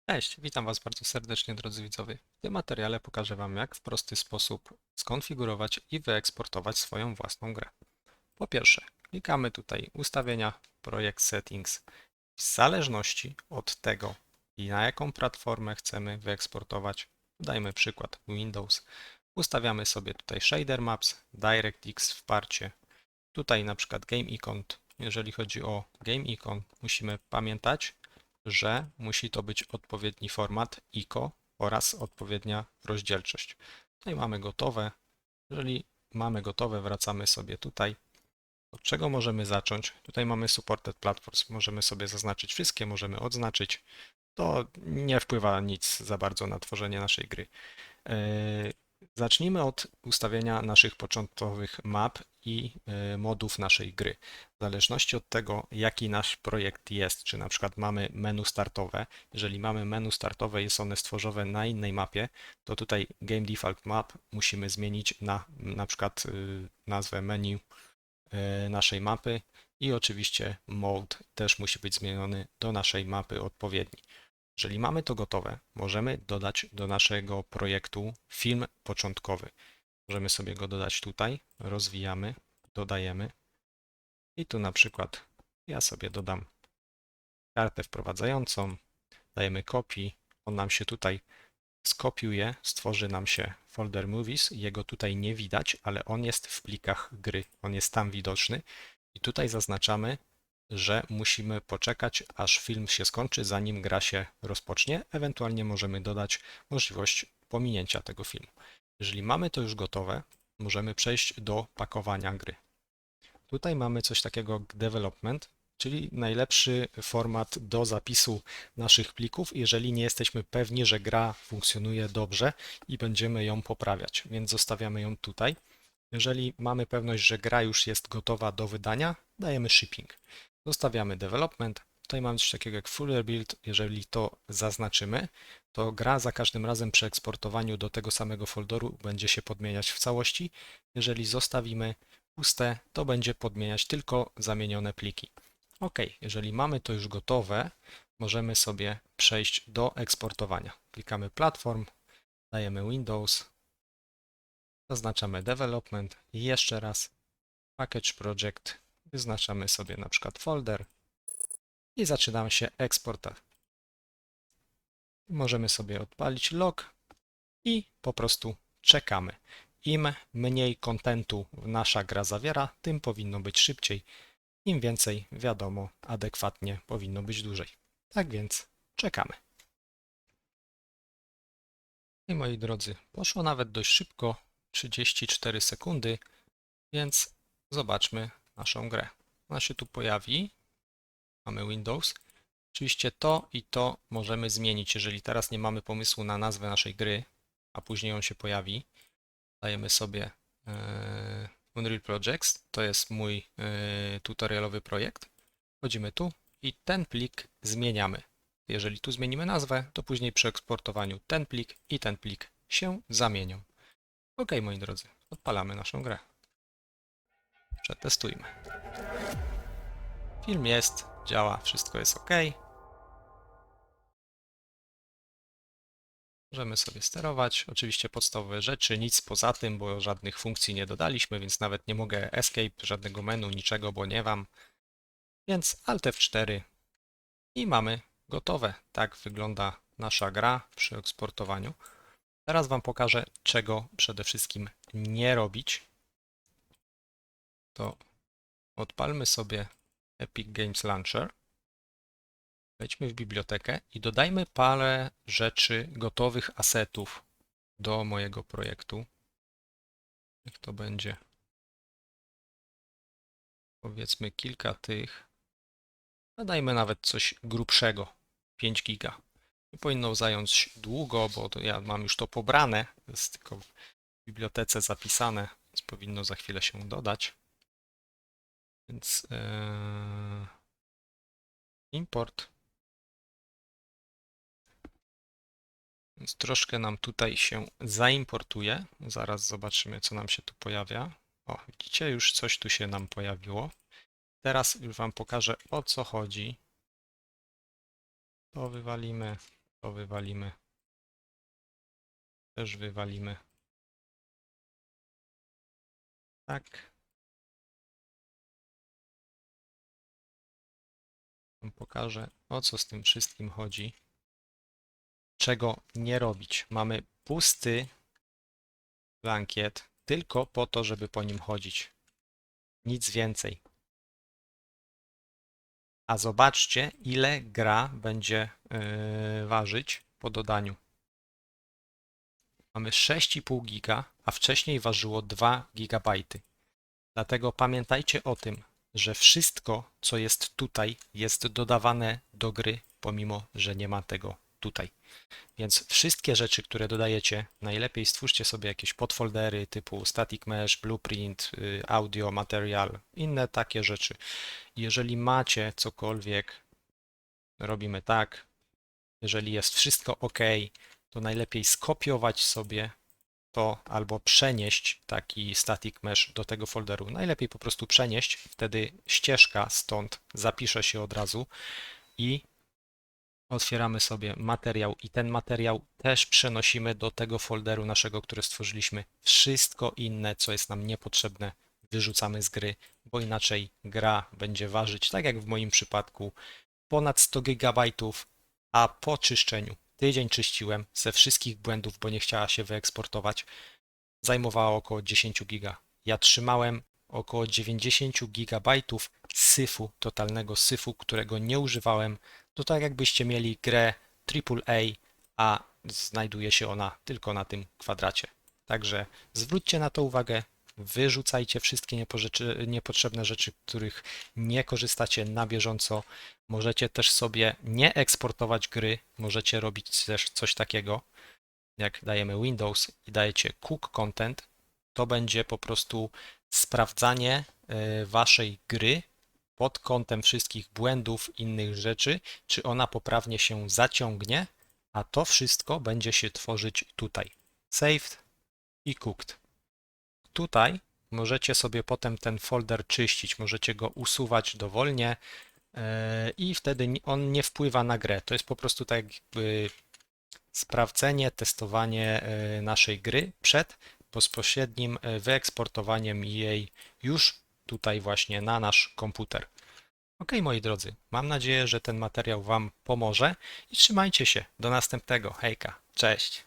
Cześć, witam Was bardzo serdecznie, drodzy widzowie. W tym materiale pokażę Wam, jak w prosty sposób skonfigurować i wyeksportować swoją własną grę. Po pierwsze, klikamy tutaj ustawienia, projekt settings. W zależności od tego, na jaką platformę chcemy wyeksportować, dajmy przykład Windows, ustawiamy sobie tutaj Shader Maps, DirectX wsparcie. Tutaj na przykład Game Icon. Jeżeli chodzi o Game Icon, musimy pamiętać, że musi to być odpowiedni format ICO oraz odpowiednia rozdzielczość. Tutaj mamy gotowe. Jeżeli mamy gotowe, wracamy sobie tutaj. Od czego możemy zacząć? Tutaj mamy Supported Platforms. Możemy sobie zaznaczyć wszystkie, możemy odznaczyć. To nie wpływa nic za bardzo na tworzenie naszej gry. Zacznijmy od ustawienia naszych początkowych map i modów naszej gry. W zależności od tego, jaki nasz projekt jest, czy na przykład mamy menu startowe, jeżeli mamy menu startowe, jest one stworzone na innej mapie, to tutaj Game Default Map musimy zmienić na przykład nazwę menu naszej mapy i oczywiście mode też musi być zmieniony do naszej mapy odpowiedni. Jeżeli mamy to gotowe, możemy dodać do naszego projektu film początkowy. Możemy sobie go dodać tutaj, rozwijamy, dodajemy i tu na przykład ja sobie dodam kartę wprowadzającą, dajemy copy, on nam się tutaj skopiuje, stworzy nam się folder movies, jego tutaj nie widać, ale on jest w plikach gry, on jest tam widoczny i tutaj zaznaczamy, że musimy poczekać, aż film się skończy, zanim gra się rozpocznie. Ewentualnie możemy dodać możliwość pominięcia tego filmu. Jeżeli mamy to już gotowe, możemy przejść do pakowania gry. Tutaj mamy coś takiego jak development, czyli najlepszy format do zapisu naszych plików, jeżeli nie jesteśmy pewni, że gra funkcjonuje dobrze i będziemy ją poprawiać, więc zostawiamy ją tutaj. Jeżeli mamy pewność, że gra już jest gotowa do wydania, dajemy shipping. Zostawiamy development. Tutaj mamy coś takiego jak full rebuild. Jeżeli to zaznaczymy, to gra za każdym razem przy eksportowaniu do tego samego folderu będzie się podmieniać w całości. Jeżeli zostawimy puste, to będzie podmieniać tylko zamienione pliki. OK, jeżeli mamy to już gotowe, możemy sobie przejść do eksportowania. Klikamy Platform, dajemy Windows, zaznaczamy Development i jeszcze raz Package Project, wyznaczamy sobie na przykład folder i zaczynamy się eksport. Możemy sobie odpalić log i po prostu czekamy. Im mniej kontentu nasza gra zawiera, tym powinno być szybciej. Im więcej, wiadomo, adekwatnie powinno być dłużej. Tak więc czekamy. I moi drodzy, poszło nawet dość szybko, 34 sekundy, więc zobaczmy naszą grę. Ona się tu pojawi. Mamy Windows. Oczywiście to i to możemy zmienić. Jeżeli teraz nie mamy pomysłu na nazwę naszej gry, a później on się pojawi, dajemy sobie Unreal Projects. To jest mój tutorialowy projekt. Wchodzimy tu i ten plik zmieniamy. Jeżeli tu zmienimy nazwę, to później przy eksportowaniu ten plik się zamienią. OK, moi drodzy, odpalamy naszą grę. Przetestujmy. Film jest, działa, wszystko jest OK. Możemy sobie sterować. Oczywiście podstawowe rzeczy, nic poza tym, bo żadnych funkcji nie dodaliśmy, więc nawet nie mogę escape, żadnego menu, niczego, bo nie mam. Więc Alt F4 i mamy gotowe. Tak wygląda nasza gra przy eksportowaniu. Teraz Wam pokażę, czego przede wszystkim nie robić. To odpalmy sobie Epic Games Launcher. Wejdźmy w bibliotekę i dodajmy parę rzeczy, gotowych asetów do mojego projektu. Niech to będzie, powiedzmy, kilka tych. Dodajmy nawet coś grubszego, 5 giga. Nie powinno zająć długo, bo to ja mam już to pobrane, jest tylko w bibliotece zapisane, więc powinno za chwilę się dodać. Więc import. Więc troszkę nam tutaj się zaimportuje. Zaraz zobaczymy, co nam się tu pojawia. O, widzicie, już coś tu się nam pojawiło. Teraz już Wam pokażę, o co chodzi. To wywalimy, to wywalimy, też wywalimy. Tak. Wam pokażę, o co z tym wszystkim chodzi. Czego nie robić. Mamy pusty blankiet tylko po to, żeby po nim chodzić. Nic więcej. A zobaczcie, ile gra będzie ważyć po dodaniu. Mamy 6,5 giga, a wcześniej ważyło 2 GB. Dlatego pamiętajcie o tym, że wszystko, co jest tutaj, jest dodawane do gry, pomimo że nie ma tego tutaj. Więc wszystkie rzeczy, które dodajecie, najlepiej stwórzcie sobie jakieś podfoldery typu static mesh, blueprint, audio, material, inne takie rzeczy. Jeżeli macie cokolwiek, robimy tak. Jeżeli jest wszystko ok, to najlepiej skopiować sobie to albo przenieść taki static mesh do tego folderu. Najlepiej po prostu przenieść, wtedy ścieżka stąd zapisze się od razu i otwieramy sobie materiał i ten materiał też przenosimy do tego folderu naszego, który stworzyliśmy. Wszystko inne, co jest nam niepotrzebne, wyrzucamy z gry, bo inaczej gra będzie ważyć, tak jak w moim przypadku, ponad 100 GB, a po czyszczeniu, tydzień czyściłem ze wszystkich błędów, bo nie chciała się wyeksportować, zajmowała około 10 GB. Ja trzymałem około 90 GB syfu, totalnego syfu, którego nie używałem. To tak jakbyście mieli grę AAA, a znajduje się ona tylko na tym kwadracie. Także zwróćcie na to uwagę, wyrzucajcie wszystkie niepotrzebne rzeczy, których nie korzystacie na bieżąco. Możecie też sobie nie eksportować gry, możecie robić też coś takiego, jak dajemy Windows i dajecie cook content, to będzie po prostu sprawdzanie waszej gry pod kątem wszystkich błędów, innych rzeczy, czy ona poprawnie się zaciągnie, a to wszystko będzie się tworzyć tutaj. Saved i cooked. Tutaj możecie sobie potem ten folder czyścić, możecie go usuwać dowolnie i wtedy on nie wpływa na grę. To jest po prostu tak jakby sprawdzenie, testowanie naszej gry przed bezpośrednim wyeksportowaniem jej już tutaj właśnie na nasz komputer. Ok, moi drodzy, mam nadzieję, że ten materiał Wam pomoże i trzymajcie się. Do następnego. Hejka, cześć.